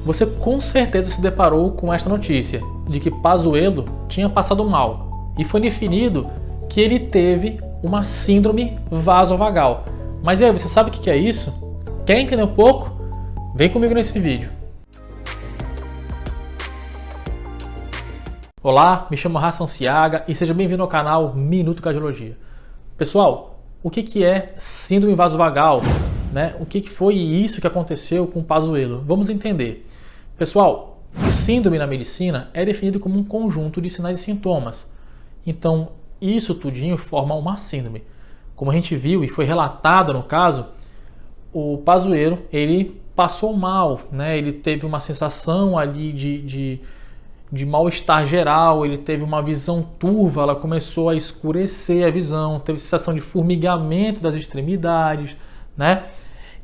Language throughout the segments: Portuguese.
Você com certeza se deparou com esta notícia de que Pazuello tinha passado mal e foi definido que ele teve uma síndrome vasovagal. Mas e aí, você sabe o que é isso? Quer entender um pouco? Vem comigo nesse vídeo. Olá, me chamo Hassan Ciaga e seja bem-vindo ao canal Minuto Cardiologia. Pessoal, o que é síndrome vasovagal? O que foi isso que aconteceu com o Pazuello? Vamos entender. Pessoal, síndrome na medicina é definido como um conjunto de sinais e sintomas. Então, isso tudinho forma uma síndrome. Como a gente viu e foi relatado no caso, o Pazuello, ele passou mal, ele teve uma sensação ali de mal-estar geral, ele teve uma visão turva, ela começou a escurecer a visão, teve sensação de formigamento das extremidades,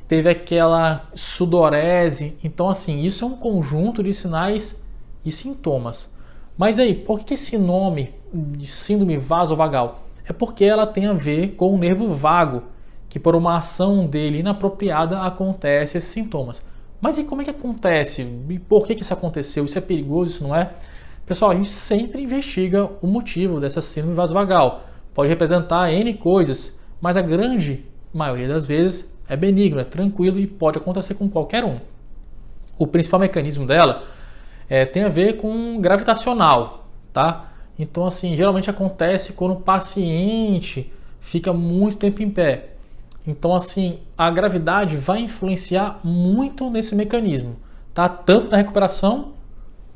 teve aquela sudorese. Então, assim, isso é um conjunto de sinais e sintomas. Mas aí, por que esse nome de síndrome vasovagal? É porque ela tem a ver com o nervo vago, que por uma ação dele inapropriada acontece esses sintomas. Mas e como é que acontece? E por que isso aconteceu? Isso é perigoso, isso não é? Pessoal, a gente sempre investiga o motivo dessa síndrome vasovagal. Pode representar N coisas, mas a grande maioria das vezes é benigno, é tranquilo e pode acontecer com qualquer um. O principal mecanismo dela tem a ver com gravitacional, tá? Então, assim, geralmente acontece quando o paciente fica muito tempo em pé. Então, assim, a gravidade vai influenciar muito nesse mecanismo, tá? Tanto na recuperação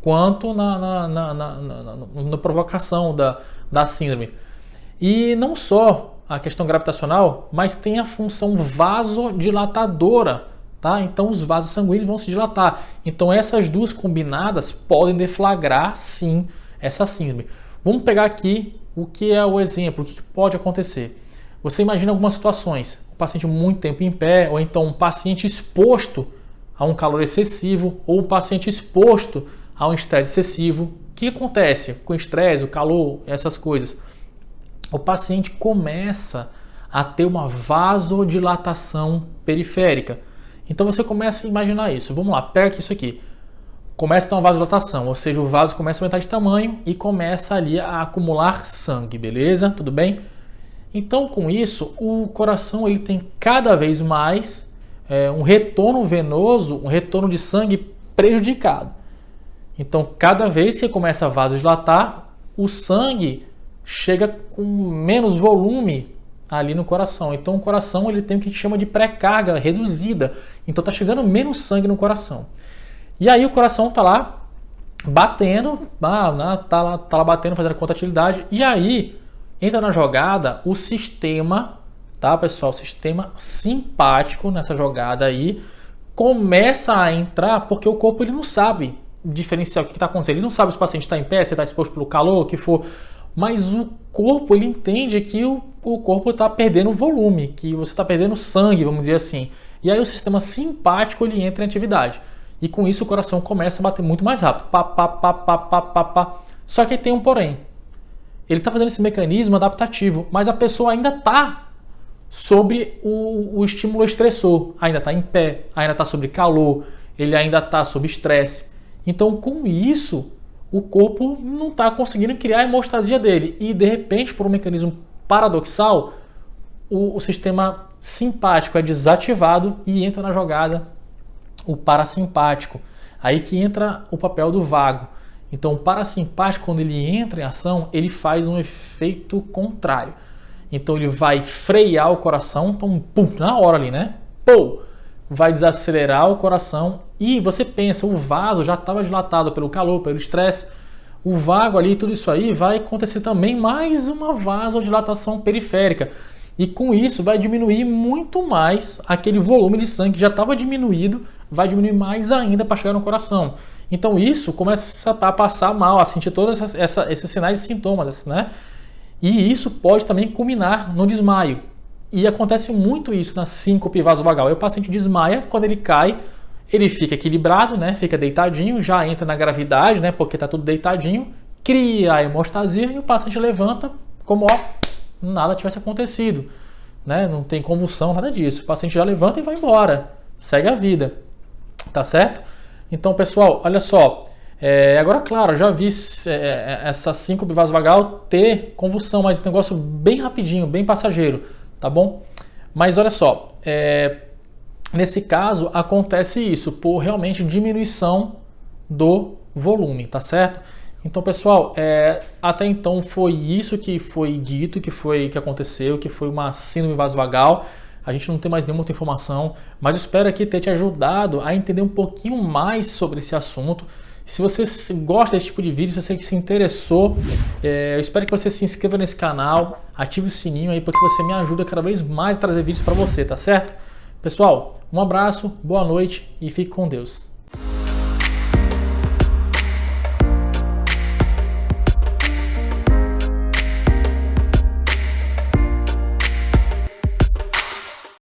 quanto na provocação da síndrome. E não só a questão gravitacional, mas tem a função vasodilatadora, tá? Então, os vasos sanguíneos vão se dilatar. Então, essas duas combinadas podem deflagrar, sim, essa síndrome. Vamos pegar aqui o que é o exemplo, o que pode acontecer. Você imagina algumas situações, um paciente muito tempo em pé, ou então um paciente exposto a um calor excessivo, ou um paciente exposto a um estresse excessivo. O que acontece com o estresse, o calor, essas coisas? O paciente começa a ter uma vasodilatação periférica. Então você começa a imaginar isso. Vamos lá, pega aqui isso aqui. Começa a ter uma vasodilatação, ou seja, o vaso começa a aumentar de tamanho e começa ali a acumular sangue, beleza? Tudo bem? Então, com isso, o coração ele tem cada vez mais um retorno venoso, um retorno de sangue prejudicado. Então, cada vez que começa a vasodilatar, o sangue chega com menos volume ali no coração. Então, o coração ele tem o que a gente chama de pré-carga reduzida. Então, está chegando menos sangue no coração. E aí, o coração está lá batendo, tá lá batendo, fazendo a contratilidade. E aí, entra na jogada o sistema, tá, pessoal? O sistema simpático nessa jogada aí começa a entrar porque o corpo ele não sabe diferenciar o que está acontecendo. Ele não sabe se o paciente está em pé, se está exposto pelo calor, o que for. Mas o corpo ele entende que o corpo está perdendo volume, que você está perdendo sangue, vamos dizer assim. E aí o sistema simpático ele entra em atividade. E com isso o coração começa a bater muito mais rápido. Pá, pá, pá, pá, pá, pá, pá. Só que tem um porém. Ele está fazendo esse mecanismo adaptativo, mas a pessoa ainda está sobre o estímulo estressor. Ainda está em pé, ainda está sobre calor, ele ainda está sob estresse. Então, com isso, o corpo não está conseguindo criar a hemostasia dele. E, de repente, por um mecanismo paradoxal, o sistema simpático é desativado e entra na jogada o parasimpático. Aí que entra o papel do vago. Então, o parasimpático, quando ele entra em ação, ele faz um efeito contrário. Então, ele vai frear o coração, então, pum, na hora ali, Pô, vai desacelerar o coração. E você pensa, o vaso já estava dilatado pelo calor, pelo estresse. O vago ali, tudo isso aí, vai acontecer também mais uma vasodilatação periférica. E com isso, vai diminuir muito mais aquele volume de sangue que já estava diminuído, vai diminuir mais ainda para chegar no coração. Então isso começa a passar mal, a sentir todos esses sinais e sintomas, E isso pode também culminar no desmaio. E acontece muito isso na síncope vasovagal. Aí o paciente desmaia, quando ele cai, ele fica equilibrado, fica deitadinho, já entra na gravidade, porque está tudo deitadinho, cria a hemostasia e o paciente levanta como nada tivesse acontecido. Não tem convulsão, nada disso. O paciente já levanta e vai embora, segue a vida. Tá certo? Então, pessoal, olha só. Agora, claro, eu já vi essa síncope vasovagal ter convulsão, mas é um negócio bem rapidinho, bem passageiro, tá bom? Mas olha só, nesse caso acontece isso por realmente diminuição do volume, tá certo? Então, pessoal, até então foi isso que foi dito, que aconteceu, que foi uma síndrome vasovagal. A gente não tem mais nenhuma outra informação, mas eu espero aqui ter te ajudado a entender um pouquinho mais sobre esse assunto. Se você gosta desse tipo de vídeo, se você se interessou, eu espero que você se inscreva nesse canal, ative o sininho aí, porque você me ajuda cada vez mais a trazer vídeos para você, tá certo? Pessoal, um abraço, boa noite e fique com Deus.